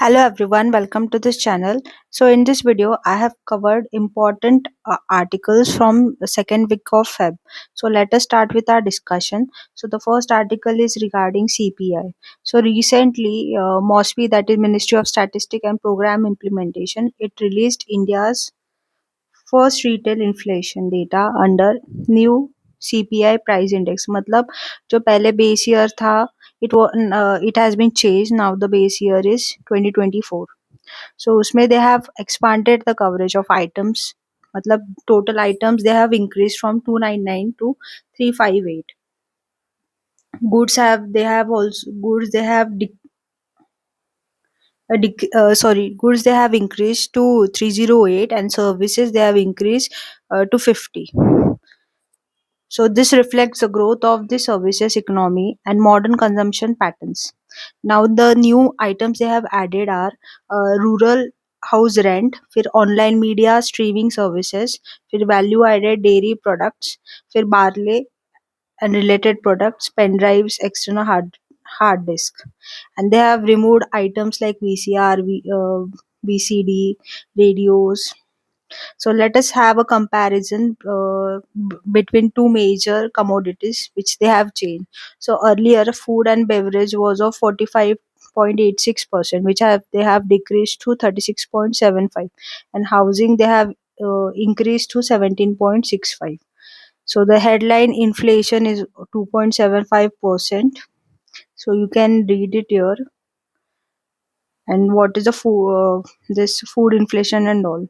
Hello everyone, welcome to this channel. So in this video, I have covered important articles from the second week of Feb. So let us start with our discussion. So the first article is regarding CPI. So recently, MOSPI, that is Ministry of Statistics and Program Implementation, it released India's first retail inflation data under new CPI price index. मतलब जो पहले base year था it has been changed. Now the base year is 2024. So उसमें they have expanded the coverage of items. मतलब total items they have increased from 299 to 358. Goods they have goods they have increased to 308, and services they have increased to 50. So this reflects the growth of the services economy and modern consumption patterns. Now the new items they have added are rural house rent, फिर online media streaming services, फिर value added dairy products, फिर barley and related products, pen drives, external hard disk, and they have removed items like VCR, VCD, radios. So let us have a comparison between two major commodities which they have changed. So earlier, food and beverage was of 45.86%, which they have decreased to 36.75, and housing they have increased to 17.65. So the headline inflation is 2.75%. So you can read it here. And what is the this food inflation and all.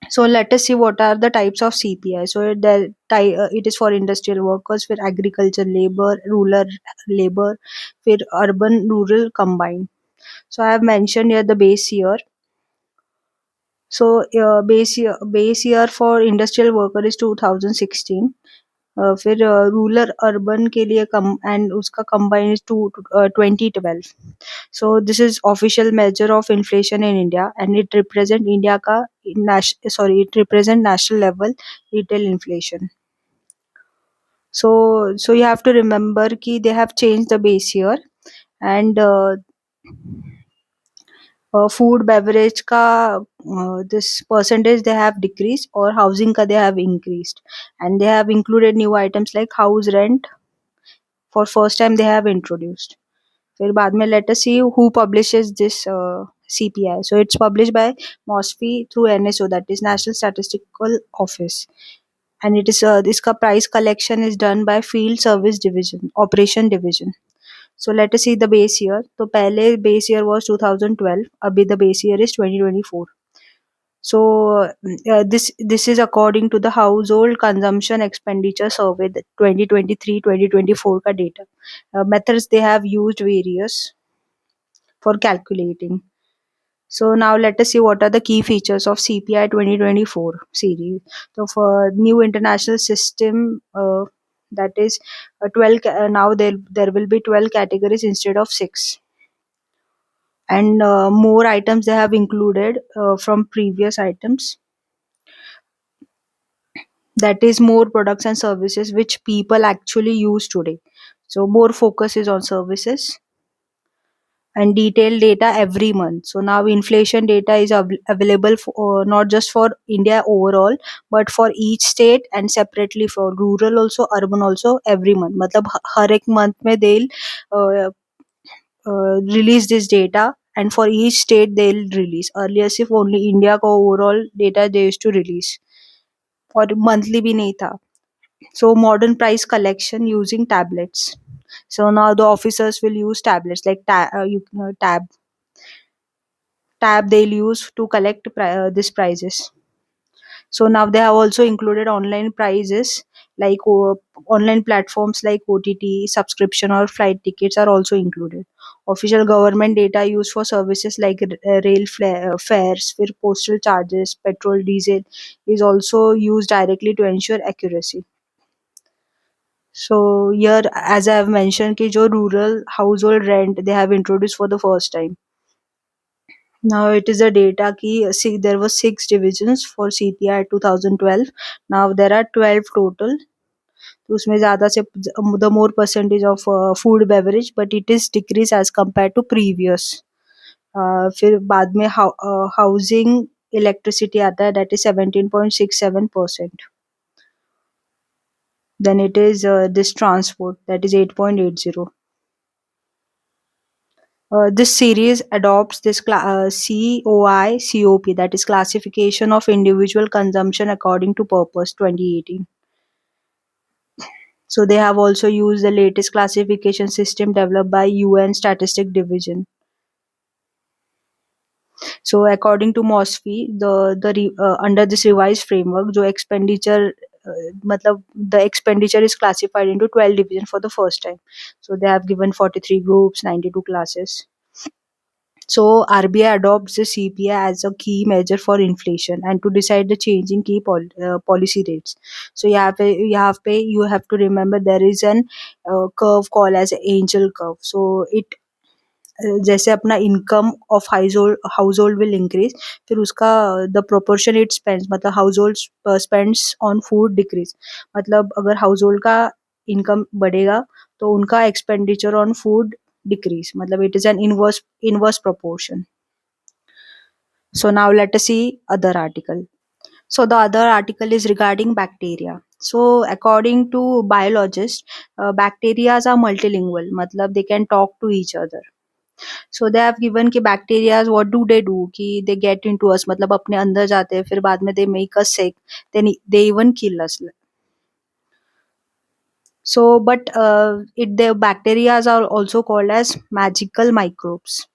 So let us see what are the types of CPI. So it is for industrial workers, for agriculture labor, rural labor, for urban rural combined. So I have mentioned here the base year. So base year for industrial worker is 2016. फिर rural urban के लिए कम and उसका combine is to 2012. So this is official measure of inflation in India, and it represent India का it represent national level retail inflation. So you have to remember कि they have changed the base year, and food beverage का this percentage they have decreased, or housing का they have increased, and they have included new items like house rent for first time they have introduced. फिर बाद में let us see who publishes this CPI. So it's published by MOSPI through NSO, that is National Statistical Office, and it is this ka price collection is done by Field Service Division, Operation Division. So let us see the base year. तो पहले base year was 2012, अभी the base year is 2024. So this is according to the household consumption expenditure survey, the 2023-2024 ka data. Methods they have used various for calculating. So now let us see what are the key features of CPI 2024 series. So for new international system, that is 12. Now there will be 12 categories instead of 6, and more items they have included from previous items. That is more products and services which people actually use today. So more focus is on services, and detailed data every month. So now inflation data is available for, not just for India overall, but for each state, and separately for rural also, urban also, every month. मतलब हर एक month में they'll uh, release this data, and for each state they'll release. Earlier सिर्फ only India का overall data they used to release, और monthly भी नहीं था. So modern price collection using tablets. So now the officers will use tablets like tab they'll use to collect these prices. So now they have also included online prices, like online platforms like OTT subscription or flight tickets are also included. Official government data used for services like rail fares, for postal charges, petrol, diesel is also used directly to ensure accuracy. So here, as I have mentioned, कि जो rural household rent they have introduced for the first time. Now it is a data कि see, there were 6 divisions for CPI 2012. Now there are 12 total. तो उसमें ज़्यादा से the more percentage of food beverage, but it is decreased as compared to previous. फिर बाद में housing electricity आता है, that is 17.67%. Then it is this transport, that is 8.80. This series adopts this COI COP, that is classification of individual consumption according to purpose 2018. So they have also used the latest classification system developed by UN Statistic Division. So according to MOSFI, under this revised framework, जो expenditure मतलब the expenditure is classified into 12 division for the first time. So they have given 43 groups, 92 classes. So RBI adopts the CPI as a key measure for inflation and to decide the changing key policy rates. So you have to remember there is an curve called as angel curve. So it जैसे अपना income of house hold will increase, फिर उसका the proportion it spends मतलब house hold spends on food decrease. मतलब अगर house hold का income बढ़ेगा तो उनका एक्सपेंडिचर ऑन फूड डिक्रीज, मतलब it is an inverse proportion. So now let us see other article. So the other article is regarding bacteria. So according to biologists, bacteria are multilingual, मतलब they can talk to each other. So they have given कि bacteria what do कि they get into us, मतलब अपने अंदर जाते हैं, फिर बाद में they make us sick, then they even kill us. So but the bacteria are also called as magical microbes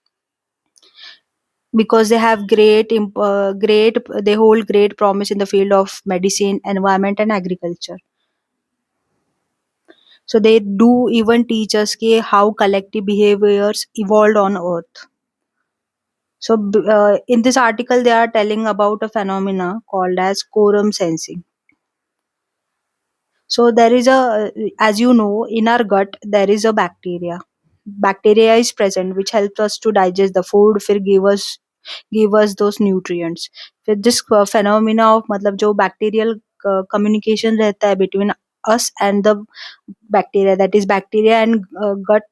because they have they hold great promise in the field of medicine, environment and agriculture. So they do even teach us how collective behaviors evolved on earth. So in this article they are telling about a phenomena called as quorum sensing. So there is as you know, in our gut there is a bacteria. Bacteria is present which helps us to digest the food, फिर give us those nutrients. फिर this phenomena of मतलब जो bacterial communication रहता है between us and the bacteria, that is bacteria and gut,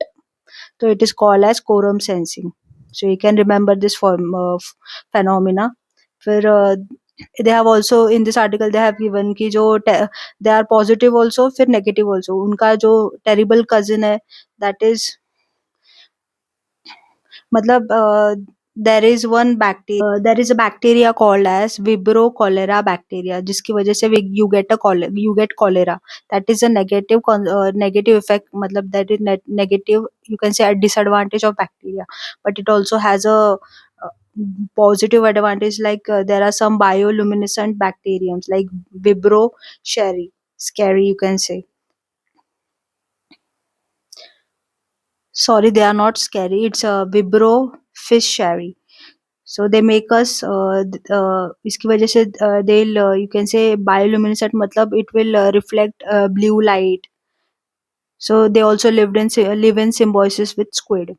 so it is called as quorum sensing. So you can remember this form of phenomena. फिर they have also in this article they have given कि जो they are positive also फिर negative also. उनका जो terrible cousin है, that is मतलब there is a bacteria called as Vibrio cholera bacteria, जिसकी वजह से you get cholera. That is a negative effect, मतलब that is negative, you can say a disadvantage of bacteria. But it also has a positive advantage, like there are some bioluminescent bacteriums like Vibrio scary, you can say. Sorry, they are not scary, it's a Vibrio fish sherry. So they make us इसकी वजह से they'll you can say bioluminescent, मतलब it will reflect blue light. So they also live in symbiosis with squid.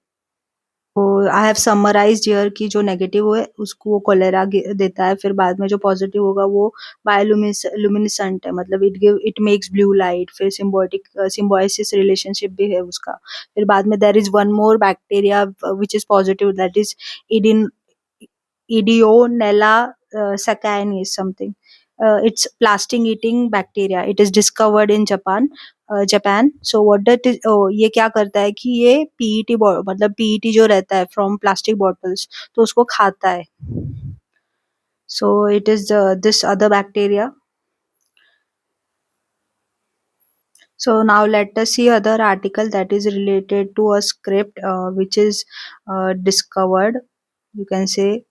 I have summarised here कि जो negative है उसको वो cholera देता है, फिर बाद में जो पॉजिटिव होगा वो बायोलुमिनेसेंट है, मतलब इट मेक्स ब्लू लाइट, फिर सिम्बायोसिस रिलेशनशिप भी है उसका. फिर बाद में there is one more bacteria which is positive, that is इडिन Idionella saccharinis something. It's plastic eating bacteria. It is discovered in Japan. So what that is, ये क्या करता है कि ये पीईटी मतलब पीईटी जो रहता है फ्रॉम प्लास्टिक बॉटल्स, तो उसको खाता है. So it is this other bacteria. So now let us see other article that is related to a script which is discovered, you can say.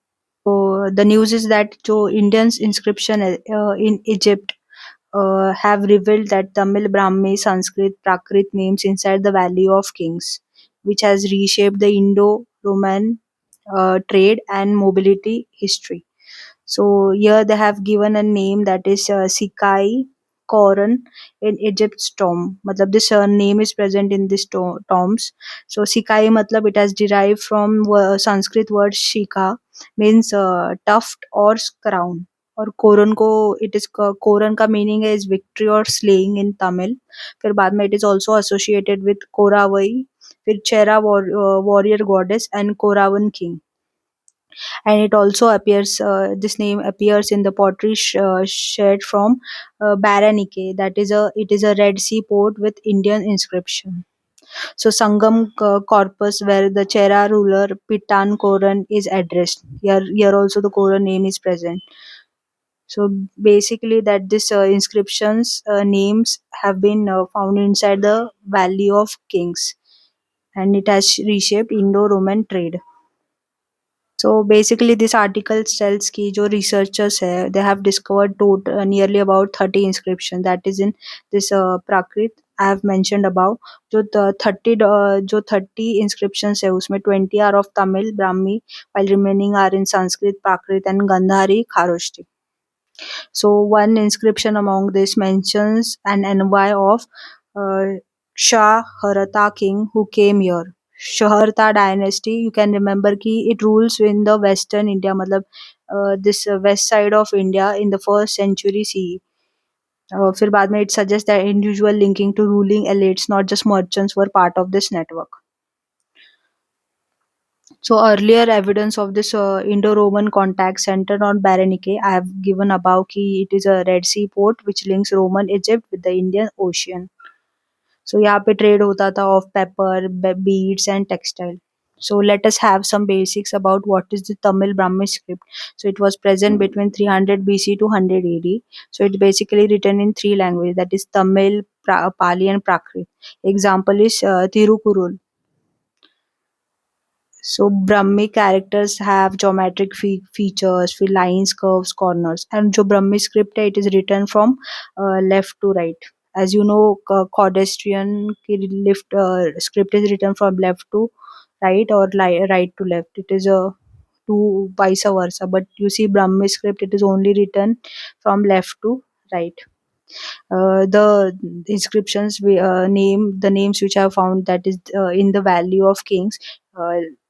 So the news is that जो Indians inscription in Egypt have revealed that Tamil, Brahmi, Sanskrit, Prakrit names inside the Valley of Kings, which has reshaped the Indo-Roman trade and mobility history. So here they have given a name that is Sikai Koran in Egypt's tomb. मतलब this name is present in this tombs. So Sikai मतलब it has derived from Sanskrit word Shika, means tuft or crown. और कोरन को it is कोरन का meaning है is victory और slaying in Tamil. फिर बाद में it is also associated with Korravai, फिर Chera warrior goddess and Korravan king. And it also appears, this name appears in the pottery shed from Baranike. That is a it is a Red Sea port with Indian inscription. So Sangam corpus, where the Chera ruler Pitan Koran is addressed. Here also the Koran name is present. So basically, that this inscriptions names have been found inside the Valley of Kings, and it has reshaped Indo-Roman trade. So basically, this article tells कि जो researchers है, they have discovered nearly about 30 inscriptions that is in this Prakrit I have mentioned above. जो 30 inscriptions है उसमें 20 are of Tamil Brahmi, while remaining are in Sanskrit, Prakrit and Gandhari Kharoshti. So one inscription among this mentions an envoy of Shah Harata king who came here. Shaharta dynasty, you can remember कि it rules in the western India, मतलब this west side of India in the first century CE. फिर बाद में it suggests that individual linking to ruling elites, not just merchants, were part of this network. So earlier evidence of this Indo-Roman contact centered on Baranike. I have given above कि it is a Red Sea port which links Roman Egypt with the Indian Ocean. So यहाँ पे trade होता था of pepper, beads and textile. So let us have some basics about what is the Tamil Brahmi script. So it was present between 300 BC to 100 AD. So it's basically written in three languages, that is Tamil, Pali and Prakrit. Example is Tirukurul. So Brahmi characters have geometric features, with lines, curves, corners. And जो Brahmi script है, it is written from left to right. As you know, Caudestrian की lift script is written from left to right or right to left. It is a two vice versa. But you see Brahmi script, it is only written from left to right. The inscriptions we name the names which I have found, that is in the Valley of Kings.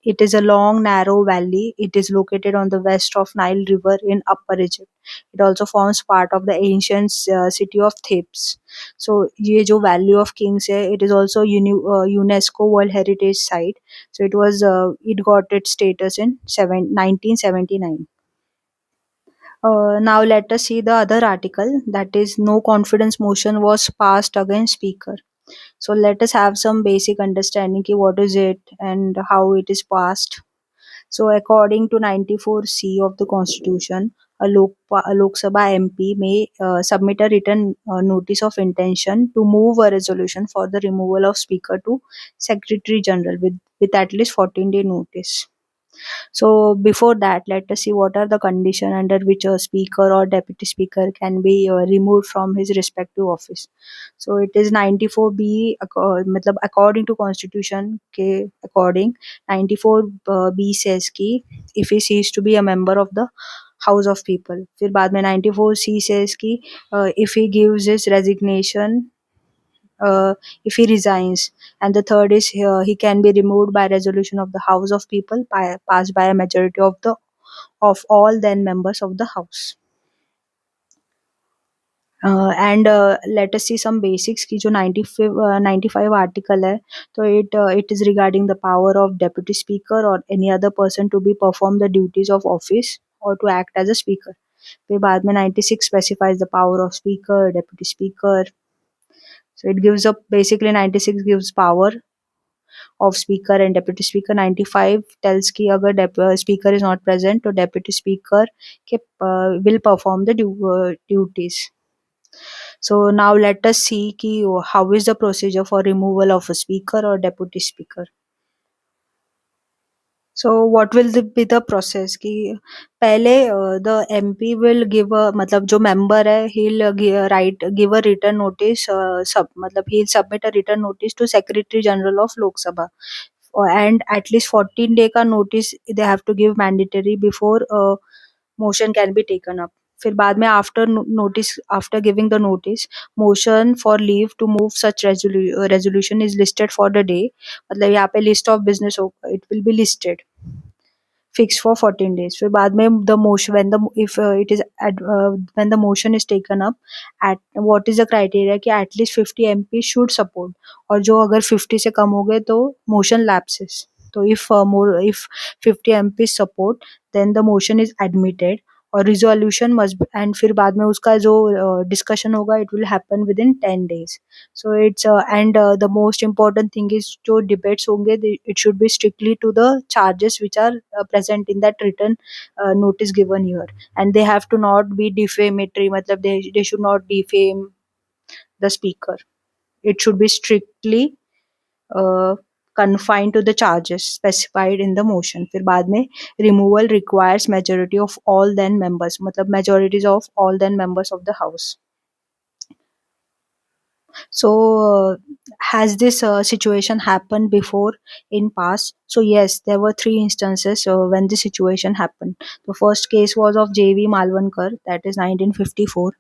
It is a long narrow valley. It is located on the west of Nile River in Upper Egypt. It also forms part of the ancient city of Thebes. So ये जो Valley of Kings है, it is also UNESCO World Heritage Site. So it got its status in 1979. Now let us see the other article, that is no confidence motion was passed against speaker. So let us have some basic understanding ki what is it and how it is passed. So according to 94C of the constitution, a Lok Sabha MP may submit a written notice of intention to move a resolution for the removal of speaker to Secretary General with at least 14-day notice. So before that, let us see what are the conditions under which a speaker or deputy speaker can be removed from his respective office. So it is 94B, मतलब according to constitution के according 94B says कि if he ceases to be a member of the House of People. फिर बाद में 94C says कि if he gives his resignation, if he resigns. And the third is he can be removed by resolution of the House of People passed by a majority of all then members of the House. And let us see some basics की जो 95 article है, तो it is regarding the power of deputy speaker or any other person to be perform the duties of office or to act as a speaker. फिर बाद में 96 specifies the power of speaker, deputy speaker. So it gives up basically 96 gives power of speaker and deputy speaker. 95 tells कि अगर speaker is not present, तो deputy speaker will perform the duties. So now let us see कि how is the procedure for removal of a speaker or deputy speaker. So what will be the process कि पहले the MP will give a मतलब जो member है he'll give a written notice मतलब he'll submit a written notice to Secretary General of Lok Sabha. And at least 14-day का notice they have to give mandatory before motion can be taken up. फिर बाद में after giving the notice, motion for leave to move such resolution is listed for the day. मतलब यहाँ पे list of business होगा, it will be listed fixed for 14 days. फिर बाद में the motion when the motion is taken up, at what is the criteria कि at least 50 MP should support, और जो अगर 50 से कम हो गए तो motion lapses. So if 50 MPs support, then the motion is admitted, और resolution must be, and फिर बाद में उसका जो discussion होगा, it will happen within 10 days. So it's and the most important thing is जो debates होंगे, it should be strictly to the charges which are present in that written notice given here, and they have to not be defamatory, मतलब they should not defame the speaker. It should be strictly uh, confined to the charges specified in the motion. फिर बाद में removal requires majority of all then members, मतलब majorities of all then members of the house. So has this situation happened before in past? So yes, there were three instances when this situation happened. The first case was of JV Malvankar, that is 1954.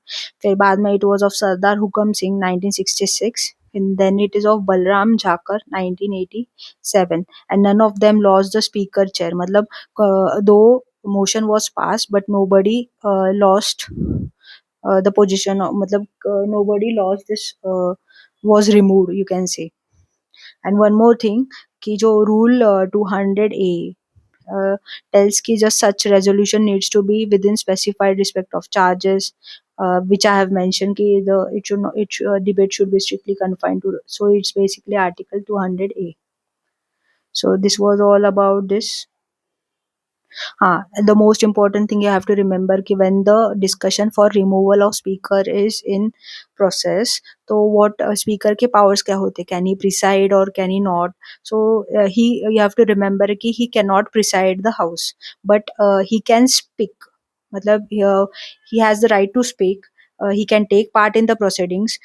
फिर बाद में it was of Sardar Hukam Singh, 1966, and then it is of Balram Jhakar, 1987, and none of them lost the speaker chair. मतलब though motion was passed, but nobody lost the position of, मतलब nobody lost this was removed, you can say. And one more thing, कि जो rule 200A tells कि just such resolution needs to be within specified respect of charges, which I have mentioned कि the it should not, debate should be strictly confined to, so it's basically article 200A. So this was all about this. And the most important thing you have to remember कि when the discussion for removal of speaker is in process, तो what speaker के powers क्या होते, can he preside or can he not? So he you have to remember कि he cannot preside the house, but he can speak, मतलब he has the right to speak. He can take part in the proceedings.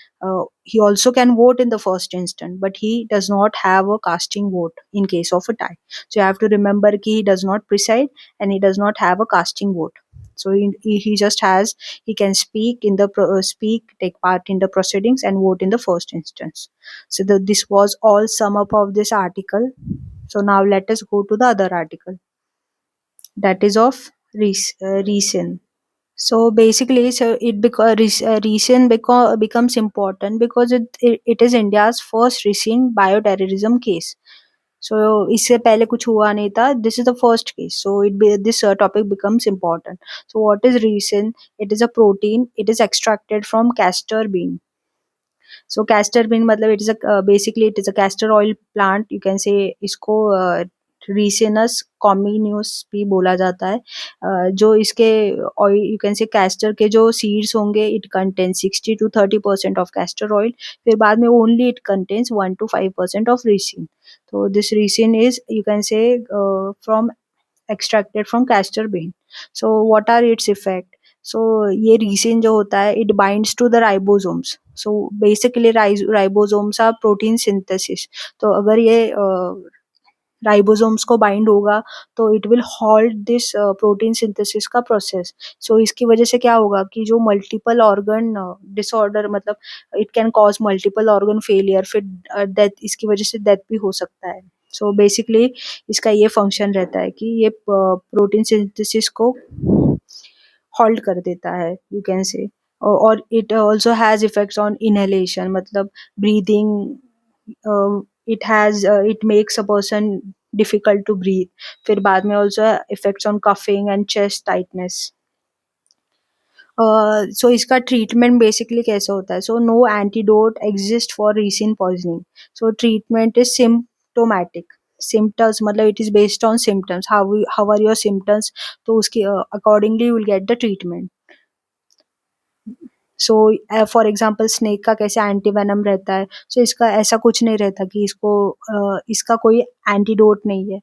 He also can vote in the first instant, but he does not have a casting vote in case of a tie. So you have to remember कि he does not preside and he does not have a casting vote. So he just has, he can speak in the speak, take part in the proceedings and vote in the first instance. So this was all sum up of this article. So now let us go to the other article, that is of reason. So basically, so it recent becomes important because it is India's first recent bioterrorism case. So इससे पहले कुछ हुआ नहीं था. This is the first case. So this topic becomes important. So what is resin? It is a protein. It is extracted from castor bean. So castor bean मतलब it is a basically it is a castor oil plant. You can say इसको ricinus communis भी बोला जाता है. जो इसके oil, you can say castor के जो सीड्स होंगे, it contain 60 to 30% of castor oil. फिर बाद में only it contains 1 to 5% of ricin. तो this ricin is, you can say, from extracted from castor bean. So what are its effect? So ये resin जो होता है, it binds to the ribosomes. So basically ribosomes are protein synthesis. तो अगर ये ribosomes को bind होगा, तो it will halt this protein synthesis का प्रोसेस. सो इसकी वजह से क्या होगा कि जो मल्टीपल ऑर्गन डिसऑर्डर, मतलब it can cause multiple organ failure, फिर डेथ, इसकी वजह से डेथ भी हो सकता है. सो बेसिकली इसका ये फंक्शन रहता है कि ये प्रोटीन सिंथेसिस को हॉल्ट कर देता है, यू कैन से. और it also has effects on inhalation, मतलब breathing. It makes a person difficult to breathe. फिर बाद में also effects on coughing and chest tightness. So इसका treatment basically कैसे होता है? So no antidote exists for resin poisoning. So treatment is symptomatic. Symptoms मतलब it is based on symptoms. How are your symptoms? तो उसकी accordingly you will get the treatment. So for example snake का कैसे antivenom रहता है, सो इसका ऐसा कुछ नहीं रहता कि इसका कोई एंटीडोट नहीं है.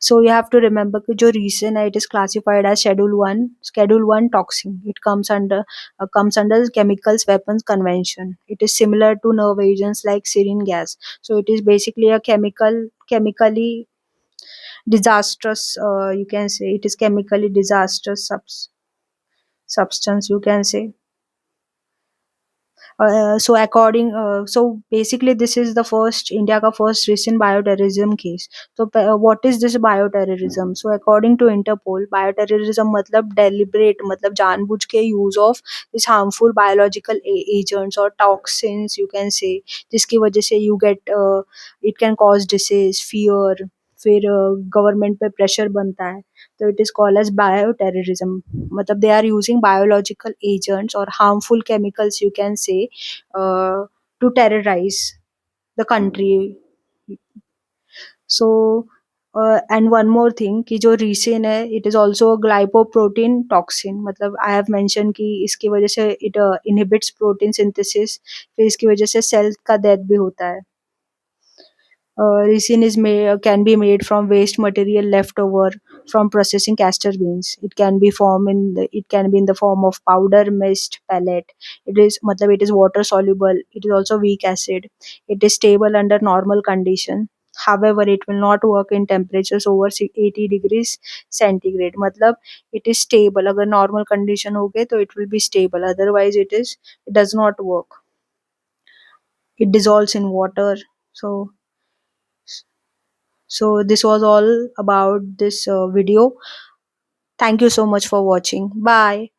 So you have to remember कि जो रीजन है, it is classified as schedule 1 toxin. It comes under chemicals weapons convention. It is similar to nerve agents like sarin gas. So it is basically a chemically disastrous, you can say it is chemically disastrous substance, you can say. So according so basically this is the first India ka first recent bioterrorism case. So what is this bioterrorism? So according to Interpol, bioterrorism matlab deliberate, matlab जानबूझ के use of this harmful biological agents or toxins you can say, जिसकी वजह से you get it can cause disease, fear, फिर government पे pressure बनता है. So it is called as bioterrorism. मतलब they are using biological agents or harmful chemicals you can say to terrorize the country. So and one more thing कि जो रीसेन है it is also a glycoprotein toxin. मतलब I have mentioned कि इसकी वजह से it inhibits protein synthesis, फिर इसकी वजह से सेल का डेथ भी होता है. Resin is can be made from waste material left over from processing castor beans. It can be in the form of powder, mist, pellet. It is matlab it is water soluble. It is also weak acid. It is stable under normal condition. However, it will not work in temperatures over 80 degrees centigrade. मतलब it is stable. अगर normal condition हो गए तो it will be stable. Otherwise, it does not work. It dissolves in water. So this was all about this video. Thank you so much for watching. Bye.